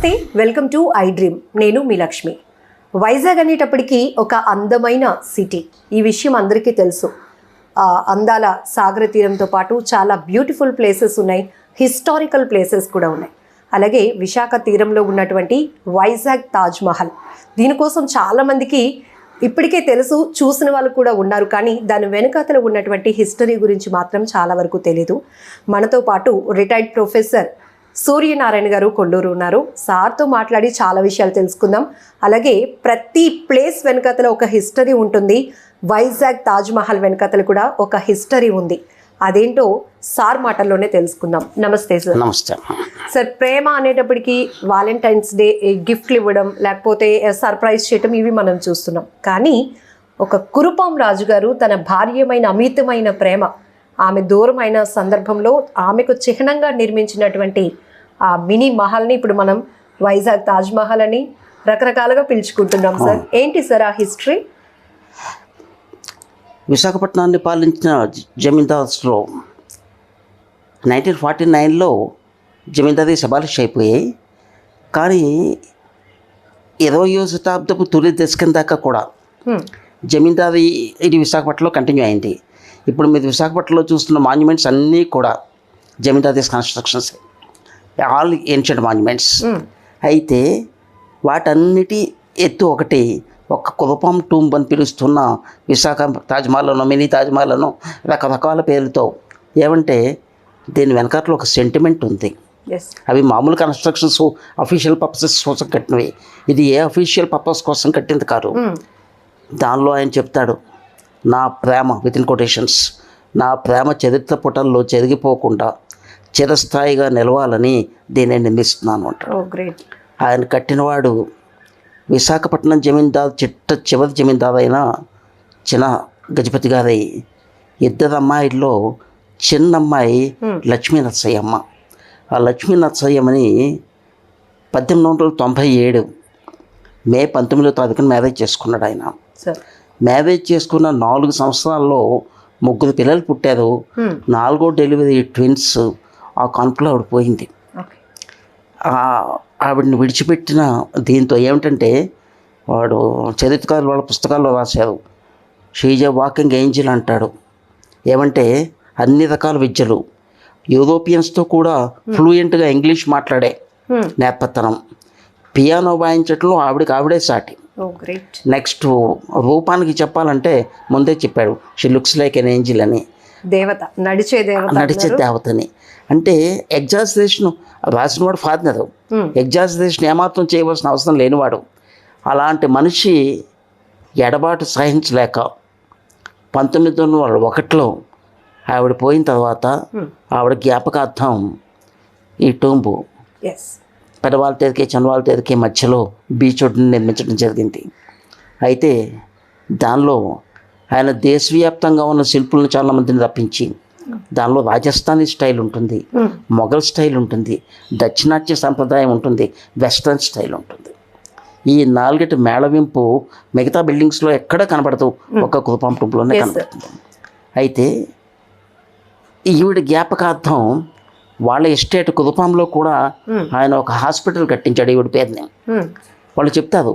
నమస్తే, welcome to I dream. నేను మీ లక్ష్మి. వైజాగ్ అనేటప్పటికీ ఒక అందమైన సిటీ. ఈ విషయం అందరికీ తెలుసు. అందాల సాగర తీరంతో పాటు చాలా బ్యూటిఫుల్ ప్లేసెస్ ఉన్నాయి, హిస్టారికల్ ప్లేసెస్ కూడా ఉన్నాయి. అలాగే విశాఖ తీరంలో ఉన్నటువంటి వైజాగ్ తాజ్ మహల్, దీనికోసం చాలామందికి ఇప్పటికే తెలుసు, చూసిన వాళ్ళు కూడా ఉన్నారు. కానీ దాని వెనుకతలో ఉన్నటువంటి హిస్టరీ గురించి మాత్రం చాలా వరకు తెలీదు. మనతో పాటు రిటైర్డ్ ప్రొఫెసర్ సూర్యనారాయణ గారు కొల్లూరు ఉన్నారు. సార్తో మాట్లాడి చాలా విషయాలు తెలుసుకుందాం. అలాగే ప్రతి ప్లేస్ వెనుకతలో ఒక హిస్టరీ ఉంటుంది. వైజాగ్ తాజ్ మహల్ వెనుకతలు కూడా ఒక హిస్టరీ ఉంది. అదేంటో సార్ మాటల్లోనే తెలుసుకుందాం. నమస్తే సార్. నమస్తే సార్. ప్రేమ అనేటప్పటికీ వాలెంటైన్స్ డే గిఫ్ట్లు ఇవ్వడం, లేకపోతే సర్ప్రైజ్ చేయటం, ఇవి మనం చూస్తున్నాం. కానీ ఒక కురుపాం రాజు గారు తన భార్యమైన అమితమైన ప్రేమ, ఆమె దూరమైన సందర్భంలో ఆమెకు చిహ్నంగా నిర్మించినటువంటి ఆ మినీ మహల్ని ఇప్పుడు మనం వైజాగ్ తాజ్ మహల్ అని రకరకాలుగా పిలుచుకుంటున్నాం. సార్ ఏంటి సార్ ఆ హిస్టరీ? విశాఖపట్నాన్ని పాలించిన జమీందార్స్లో 1949లో జమీందారీ అబాలిష్ అయిపోయాయి. కానీ 20వ శతాబ్దపు తొలి దశకం దాకా కూడా జమీందారీ ఇది విశాఖపట్నంలో కంటిన్యూ అయింది. ఇప్పుడు మీరు విశాఖపట్నంలో చూస్తున్న మాన్యుమెంట్స్ అన్నీ కూడా జమీందారీ కన్స్ట్రక్షన్స్, ఆల్ ఏన్షియంట్ మాన్యుమెంట్స్. అయితే వాటన్నిటి ఎత్తు ఒకటి, ఒక కులపాం టూంబ్ అని పిలుస్తున్న విశాఖ తాజ్మహల్ను, మినీ తాజ్మహల్ను రకరకాల పేర్లతో. ఏమంటే దీని వెనకాతలో ఒక సెంటిమెంట్ ఉంది. అవి మామూలు కన్స్ట్రక్షన్స్, అఫీషియల్ పర్పసెస్ కోసం కట్టినవి. ఇది ఏ అఫీషియల్ పర్పస్ కోసం కట్టింది కాదు. దానిలో ఆయన చెప్తాడు, నా ప్రేమ వితిన్ కొటేషన్స్, నా ప్రేమ చరిత్ర పుటల్లో చెరిగిపోకుండా చిరస్థాయిగా నిలవాలని దీన్ని నిర్మిస్తున్నాను అంటాడు. ఆయన కట్టినవాడు విశాఖపట్నం జమీందారు, చివరి జమీందారు అయిన చిన్న గజపతి గారి ఇద్దరు అమ్మాయిల్లో చిన్న అమ్మాయి లక్ష్మీ నరసయ్యమ్మ. ఆ లక్ష్మీ నరసయ్యమ్మని 1897 మే 19వ తారీఖున మ్యారేజ్ చేసుకున్నాడు ఆయన. మ్యారేజ్ చేసుకున్న 4 సంవత్సరాల్లో 3 పిల్లలు పుట్టారు. 4వ డెలివరీ ట్విన్స్. ఆ కాన్పులో ఆవిడ పోయింది. ఆవిడని విడిచిపెట్టిన దీంతో ఏమిటంటే, వాడు చరిత్రకారులు వాళ్ళ పుస్తకాల్లో రాశారు, షీజ్ ఎ వాకింగ్ ఏంజిల్ అంటాడు. ఏమంటే అన్ని రకాల విద్యలు, యూరోపియన్స్తో కూడా ఫ్లూయెంట్గా ఇంగ్లీష్ మాట్లాడే నేర్పతనం, పియానో వాయించడంలో ఆవిడే సాటి. నెక్స్ట్ రూపానికి చెప్పాలంటే ముందే చెప్పాడు, she looks like an angel అని, దేవత, నడిచే దేవతని. అంటే ఎగ్జాజరేషన్ రాసినవాడు ఫాదర్, ఎగ్జాజరేషన్ ఏమాత్రం చేయవలసిన అవసరం లేనివాడు. అలాంటి మనిషి ఎడబాటు సహించలేక 1901లో ఆవిడ పోయిన తర్వాత ఆవిడ జ్ఞాపకార్థం ఈ టూంబు పెదవాళ్ళ తేదీకి చిన్నవాళ్ళ తేదీకి మధ్యలో బీచ్ ఒడ్డుని నిర్మించడం జరిగింది. అయితే దానిలో ఆయన దేశవ్యాప్తంగా ఉన్న శిల్పులను చాలామందిని రప్పించి, దానిలో రాజస్థానీ స్టైల్ ఉంటుంది, మొఘల్ స్టైల్ ఉంటుంది, దక్షిణాత్య సంప్రదాయం ఉంటుంది, వెస్ట్రన్ స్టైల్ ఉంటుంది. ఈ 4 మేళవింపు మిగతా బిల్డింగ్స్లో ఎక్కడ కనబడదు, ఒక కులపాం టూంబ్లోనే కనబడుతుంది. అయితే ఈవిడ జ్ఞాపకార్థం వాళ్ళ ఎస్టేట్ కులపాంలో కూడా ఆయన ఒక హాస్పిటల్ కట్టించాడు ఈవిడ పేరుని. వాళ్ళు చెప్తారు,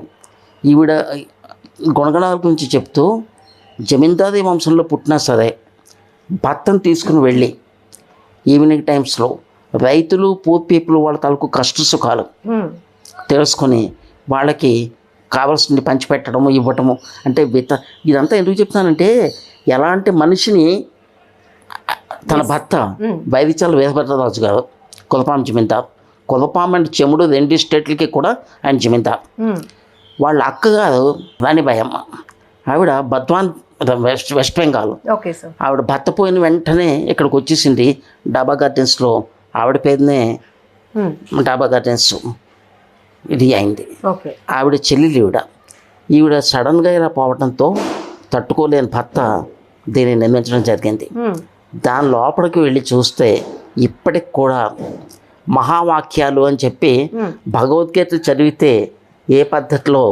ఈవిడ గుణగణాల గురించి చెప్తూ, జమీందారీ వంశంలో పుట్టినా సరే భర్తను తీసుకుని వెళ్ళి ఈవినింగ్ టైమ్స్లో రైతులు, పూర్ పీపుల్ వాళ్ళ తాలూకు కష్ట సుఖాలు తెలుసుకొని వాళ్ళకి కావాల్సింది పంచిపెట్టడము, ఇవ్వటము. అంటే ఇదంతా ఎందుకు చెప్తానంటే, ఎలాంటి మనిషిని తన భర్త వైవిచాల వీరభద్రరాజు గారు కులపాం జమీందార్, కులపాం అండ్ చెముడు 2 స్టేట్లకి కూడా ఆయన జమీందార్. వాళ్ళ అక్కగారు రాణిబాయమ్మ, ఆవిడ బద్వాన్ వెస్ట్ బెంగాల్. ఆవిడ భర్త పోయిన వెంటనే ఇక్కడికి వచ్చేసింది. డాబా గార్డెన్స్లో ఆవిడ పేరునే డాబా గార్డెన్స్ ఇది అయింది. ఆవిడ చెల్లెలు ఈవిడ సడన్గా ఇలా పోవడంతో తట్టుకోలేని భర్త దీన్ని నిర్మించడం జరిగింది. దాని లోపలికి వెళ్ళి చూస్తే ఇప్పటికి కూడా మహావాక్యాలు అని చెప్పి భగవద్గీత చదివితే ఏ పద్ధతిలో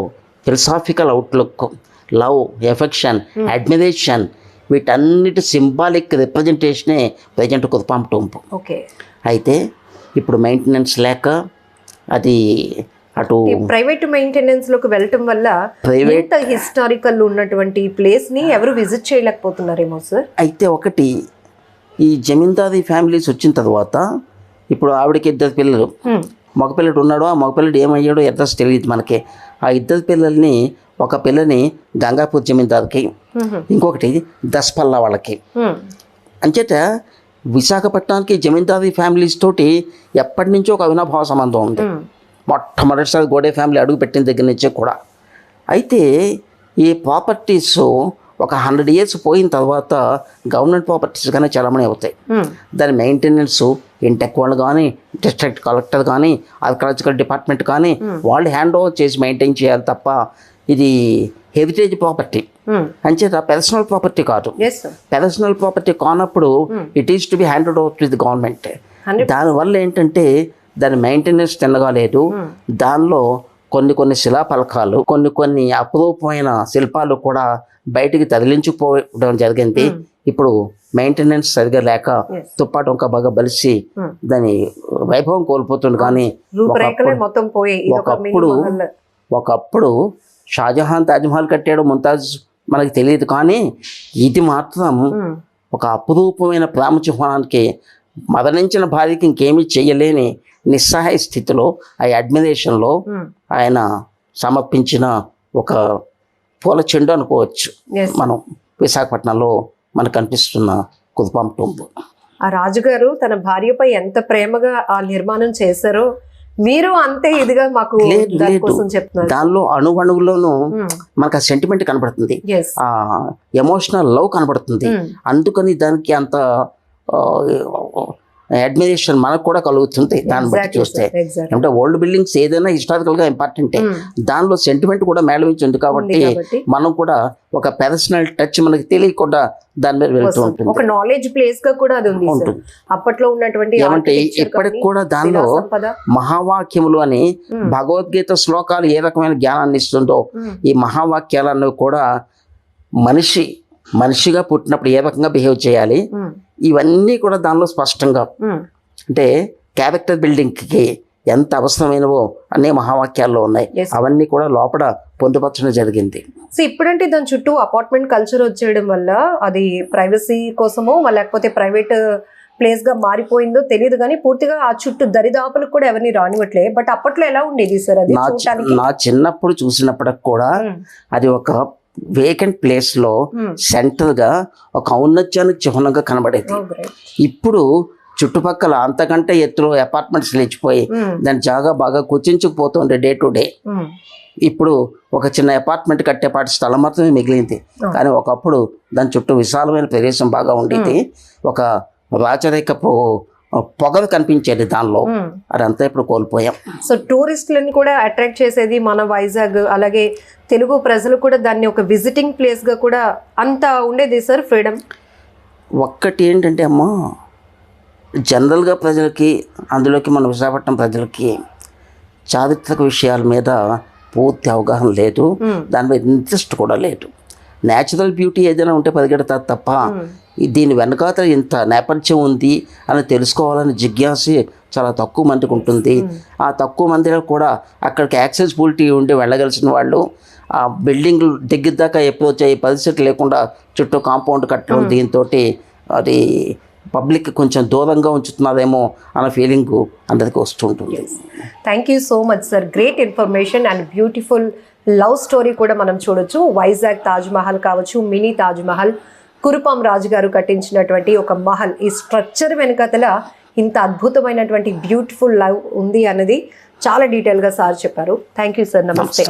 philosophical outlook, love, affection, admiration, వీటన్నిటి సింబాలిక్ రిప్రజెంటేషనే ప్రజెంట్ కులపాం టూంబ్. అయితే ఇప్పుడు మెయింటెనెన్స్ లేక అది అటు ప్రైవేట్ మెయింటెనెన్స్ లోకి వెళ్ళటం వల్ల ఇంత హిస్టారికల్ ఉన్నటువంటి ప్లేస్ ని ఎవరు విజిట్ చేయలేకపోతున్నారేమో సార్. అయితే ఒకటి ఈ జమీందారీ ఫ్యామిలీస్ వచ్చిన తర్వాత ఇప్పుడు ఆవిడకి 2 పిల్లలు, మగపిల్లడు ఉన్నాడు. ఆ మగపిల్లడు ఏమయ్యాడో అడ్రస్ తెలియదు మనకి. ఆ 2 పిల్లల్ని, ఒక పిల్లని గంగాపూర్ జమీందార్కి, ఇంకొకటి దస్పల్లా వాళ్ళకి. అంచేత విశాఖపట్నానికి జమీందారీ ఫ్యామిలీస్ తోటి ఎప్పటి నుంచో ఒక అవినాభావ సంబంధం ఉంది. మొట్టమొదటిసారి గోడే ఫ్యామిలీ అడుగు పెట్టిన దగ్గర నుంచే కూడా. అయితే ఈ ప్రాపర్టీస్ ఒక 100 years పోయిన తర్వాత గవర్నమెంట్ ప్రాపర్టీస్గానే చలామణి అవుతాయి. దాని మెయింటెనెన్స్ ఇంటెక్ వాళ్ళు కానీ, డిస్ట్రిక్ట్ కలెక్టర్ కానీ, ఆర్కియాలజికల్ డిపార్ట్మెంట్ కానీ వాళ్ళు హ్యాండ్ ఓవర్ చేసి మెయింటైన్ చేయాలి తప్ప ఇది హెరిటేజ్ ప్రాపర్టీ అంచేత పర్సనల్ ప్రాపర్టీ కాదు. పర్సనల్ ప్రాపర్టీ కానప్పుడు it is to be handed over to the government. దానివల్ల ఏంటంటే దాని మెయింటెనెన్స్ తిన్నగా లేదు. దానిలో కొన్ని శిలాఫలకాలు, కొన్ని అపురూపమైన శిల్పాలు కూడా బయటికి తరలించిపోవడం జరిగింది. ఇప్పుడు మెయింటెనెన్స్ సరిగా లేక తుప్పాటు ఒక బాగా బలిసి దాని వైభవం కోల్పోతుంది. కానీ ఒకప్పుడు షాజహాన్ తాజ్మహల్ కట్టాడు, ముంతాజ్ మనకి తెలియదు. కానీ ఇది మాత్రం ఒక అపురూపమైన ప్రేమ చిహ్నానికి మరణించిన భార్యకి ఇంకేమీ చేయలేని నిస్సహాయ స్థితిలో ఆ అడ్మిరేషన్లో ఆయన సమర్పించిన ఒక పూల చెండు అనుకోవచ్చు. మనం విశాఖపట్నంలో మనకు కనిపిస్తున్న కుదుపాం టూంబ్. ఆ రాజుగారు తన భార్యపై ఎంత ప్రేమగా ఆ నిర్మాణం చేశారో మీరు అంతే ఇదిగా మాకు చెప్తున్నారు. దానిలో అణువులోనూ మనకు ఆ సెంటిమెంట్ కనబడుతుంది, ఆ ఎమోషనల్ లవ్ కనబడుతుంది. అందుకని దానికి అంత అడ్మిరేషన్ మనకు కూడా కలుగుతుంది దాన్ని బట్టి చూస్తే. అంటే ఓల్డ్ బిల్డింగ్స్ ఏదైనా హిస్టారికల్ గా ఇంపార్టెంటే, దానిలో సెంటిమెంట్ కూడా మేళవించింది. కాబట్టి మనం కూడా ఒక పర్సనల్ టచ్ మనకి తెలియకుండా దాని మీద వెళ్తూ ఉంటుంది. ఒక నాలెడ్జ్ ప్లేస్ గా కూడా అది ఉంటుంది. అప్పట్లో ఉన్నటువంటి ఏమంటే ఇప్పటికి కూడా దానిలో మహావాక్యములు అని భగవద్గీత శ్లోకాలు ఏ రకమైన జ్ఞానాన్ని ఇస్తుందో, ఈ మహావాక్యాలను కూడా మనిషిగా పుట్టినప్పుడు ఏ రకంగా బిహేవ్ చేయాలి, ఇవన్నీ కూడా దానిలో స్పష్టంగా, అంటే క్యారెక్టర్ బిల్డింగ్కి ఎంత అవసరమైనవో అనే మహావాక్యాల్లో ఉన్నాయి. అవన్నీ కూడా లోపల పొందుపరచడం జరిగింది. సో ఇప్పుడంటే దాని చుట్టూ అపార్ట్మెంట్ కల్చర్ వచ్చేయడం వల్ల అది ప్రైవసీ కోసమో లేకపోతే ప్రైవేట్ ప్లేస్ గా మారిపోయిందో తెలియదు, కానీ పూర్తిగా ఆ చుట్టూ దరిదాపులకు కూడా ఎవరిని రానివ్వట్లే. బట్ అప్పట్లో ఎలా ఉండేది సార్ అది? నా చిన్నప్పుడు చూసినప్పటికి కూడా అది ఒక వేకెంట్ ప్లేస్ లో సెంటర్ గా ఒక ఔన్నత్యానికి చిహ్నంగా కనబడేది. ఇప్పుడు చుట్టుపక్కల అంతకంటే ఎత్తులో అపార్ట్మెంట్స్ లేచిపోయి దాని జాగా బాగా కుచించుకుపోతుంది డే టు డే. ఇప్పుడు ఒక చిన్న అపార్ట్మెంట్ కట్టేపాటి స్థలం మాత్రమే మిగిలింది. కానీ ఒకప్పుడు దాని చుట్టూ విశాలమైన ప్రదేశం బాగా ఉండేది. ఒక రాచరికపు పొగలు కనిపించేది దానిలో. అదంతా ఇప్పుడు కోల్పోయాం. సో టూరిస్టులను కూడా అట్రాక్ట్ చేసేది మన వైజాగ్. అలాగే తెలుగు ప్రజలు కూడా దాన్ని ఒక విజిటింగ్ ప్లేస్ గా కూడా అంత ఉండేది సార్ ఫ్రీడమ్. ఒక్కటి ఏంటంటే అమ్మా, జనరల్గా ప్రజలకి, అందులోకి మన విశాఖపట్నం ప్రజలకి చారిత్రక విషయాల మీద పూర్తి అవగాహన లేదు, దాని మీద ఇంట్రెస్ట్ కూడా లేదు. న్యాచురల్ బ్యూటీ ఏదైనా ఉంటే పరిగెడతారు తప్ప దీని వెనకాతల ఇంత నేపథ్యం ఉంది అని తెలుసుకోవాలని జిజ్ఞాస చాలా తక్కువ మందికి ఉంటుంది. ఆ తక్కువ మందిలో కూడా అక్కడికి యాక్సెసిబిలిటీ ఉండి వెళ్ళగలిసిన వాళ్ళు ఆ బిల్డింగ్ దగ్గర దాకా అప్రోచ్ అయ్యే పరిస్థితి లేకుండా చుట్టూ కాంపౌండ్ కట్టడం, దీంతో అది పబ్లిక్ కొంచెం దూరంగా ఉంచుతున్నారేమో అన్న ఫీలింగ్ అందరికీ వస్తుంటుంది. Thank you so much sir. Great information and beautiful love story కూడా మనం చూడొచ్చు. వైజాగ్ తాజ్ మహల్ కావచ్చు, మినీ తాజ్ మహల్, కురుపాం రాజు గారు కట్టించినటువంటి ఒక మహల్, ఈ స్ట్రక్చర్ వెనుకతల ఇంత అద్భుతమైనటువంటి బ్యూటిఫుల్ లవ్ ఉంది అన్నది చాలా డీటెయిల్గా సార్ చెప్పారు. Thank you sir. నమస్తే.